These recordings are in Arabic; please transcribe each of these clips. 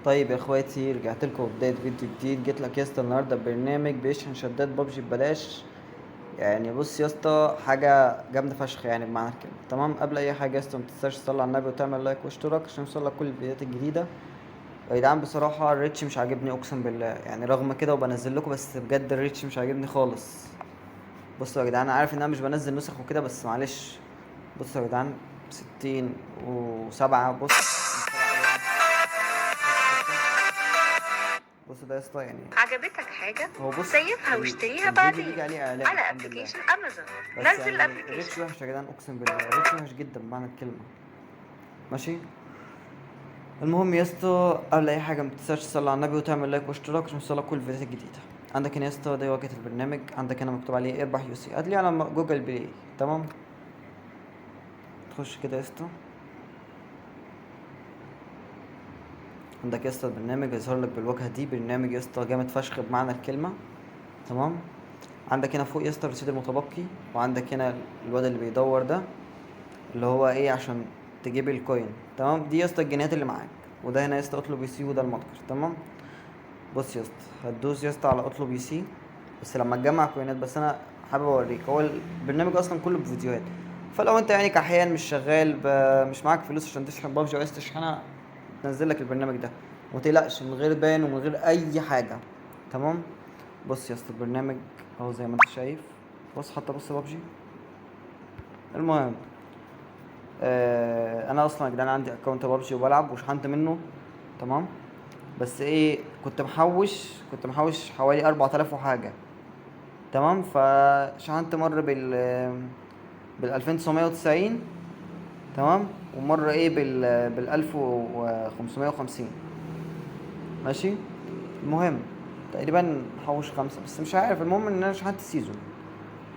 طيب يا اخواتي، رجعت لكم بداية فيديو جديد. جيت لك يا اسطى النهارده ببرنامج بيشحن شدات بابجي ببلاش. يعني بص يا اسطى، حاجة جامدة فشخ يعني بمعنى الكلمة. تمام، قبل اي حاجة يا اسطى متنساش تصلي على النبي وتعمل لايك واشتراك عشان يوصلك كل الفيديوهات الجديدة. يا جدعان بصراحة الريتش مش عاجبني اقسم بالله، يعني رغم كده وبنزل لكم، بس بجد الريتش مش عاجبني خالص. بصوا يا جدعان، انا عارف ان انا مش بنزل نسخ وكده، بس معلش. بصوا يا جدعان، 67. بص، بصوا ده يا اسطى يعني. عجبتك حاجة؟ هو بص، سيبها واشتريها الفيديو بيجي بعدين عليه اعلان على الحمد لله. ابلكيشن امازون. بس نزل يعني الابلكيشن. الريتش وحش يا جدعان، اقسم بالله الريتش وحش جدا بمعنى الكلمه. ماشي. المهم يا اسطى، قبل اي حاجه متنساش تصلي على النبي وتعمل لايك واشتراك عشان يوصلك كل الفيديوهات الجديده. عندك هنا يا اسطى ده واجهه البرنامج، عندك هنا مكتوب عليه اربح يو سي، هتلاقيه على جوجل بلاي. تمام، تخش كده يا اسطى. عندك يا اسطى البرنامج هيظهر لك بالواجهه دي. برنامج يا اسطى جامد فشخ بمعنى الكلمه. تمام. عندك هنا فوق يا اسطى الرصيد المتبقي، وعندك هنا الواد اللي بيدور ده اللي هو ايه عشان تجيب الكوين. تمام، دي يا اسطى الجنيهات اللي معاك. وده هنا يا اسطى اطلب يسي، وده المتجر. تمام. بص يا اسطى، هتدوس يا اسطى على اطلب يسي بس لما تجمع كوينات. بس انا حابب اوريك، هو البرنامج اصلا كله بفيديوهات. فلو انت يعني كحيان مش شغال مش معاك فلوس عشان تشحن بابجي وعايز تشحنها، تنزل لك البرنامج ده ومتقلقش، من غير بان ومن غير اي حاجه. تمام. بص يا اسطى البرنامج اهو زي ما انت شايف. بص حتى بص بابجي. المهم، انا اصلا يا جدعان عندي اكونت بابجي وبلعب وشحنت منه. تمام. بس ايه، كنت محوش حوالي 4000 وحاجه. تمام، فشحنت مره بال 2990. تمام. ومره ايه بال 1550. ماشي. المهم، تقريبا محوش خمسة بس مش عارف. المهم ان انا شحنت السيزون.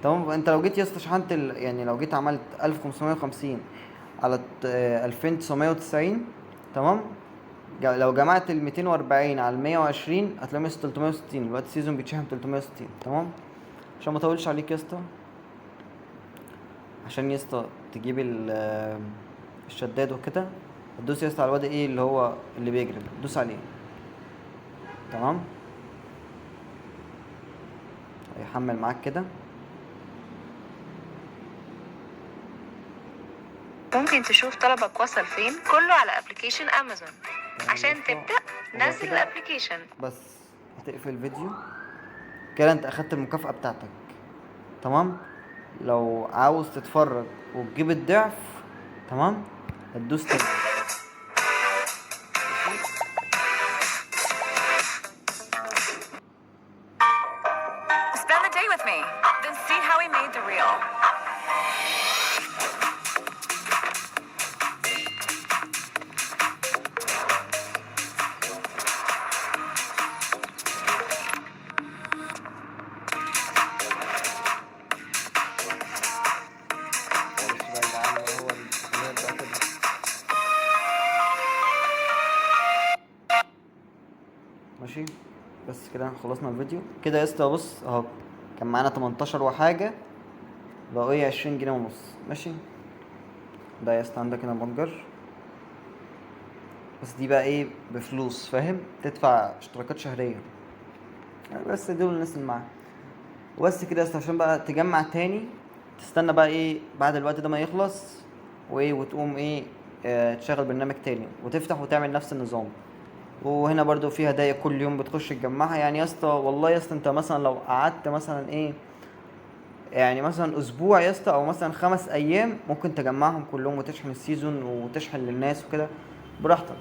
تمام. انت لو جيت يا اسطى شحنت يعني لو جيت عملت 1550 على 2990. تمام. لو جمعت ال 240 على ال 120 هتلاقي 360. الوقت السيزون بيتشحن 360. تمام. عشان ما اطولش عليك يا اسطى، عشان يا اسطى تجيب الشداد وكده، هتدوس يا اسطى على الواد ايه اللي هو اللي بيجري ده، دوس عليه. تمام. هيحمل معاك كده. ممكن تشوف طلبك وصل فين كله على ابلكيشن امازون. تمام يا عشان اسطى، تبدأ هو نزل كده الابلكيشن. بس. هتقفل الفيديو كده، انت اخدت المكافأة بتاعتك. تمام. لو عاوز تتفرج وتجيب الضعف، تمام، هتدوس تاني. Spend the day with me, then see how we made the reel. معلش بقى يا جدعان، هو الفيديوهات بقى كده. ماشي. بس كده خلصنا الفيديو كده يا اسطى. بص اهو، كان معانا 18 وحاجة، بقوا ايه 20 جنيه ونص. ماشي. ده يا اسطى عندك هنا متجر، بس دي بقى ايه بفلوس، فاهم؟ تدفع اشتراكات شهرية يعني. بس دول الناس اللي معاها. وبس كده يا اسطى، عشان بقى تجمع تاني تستنى بقى ايه بعد الوقت ده ما يخلص، وايه وتقوم ايه تشغل برنامج تاني وتفتح وتعمل نفس النظام. وهنا برضو في هدايا كل يوم بتخش تجمعها يعني يا اسطى. والله يا اسطى انت مثلا لو قعدت مثلا ايه، يعني مثلا اسبوع يا اسطى او مثلا 5 ايام، ممكن تجمعهم كلهم وتشحن السيزون وتشحن للناس وكده براحتك.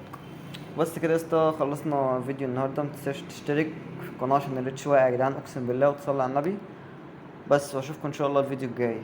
بس كده يا اسطى، خلصنا فيديو النهارده. متنساش تشترك في القناه عشان الريتش واقع يا جدعان اقسم بالله، وتصلي على النبي. بس واشوفكم ان شاء الله الفيديو الجاي.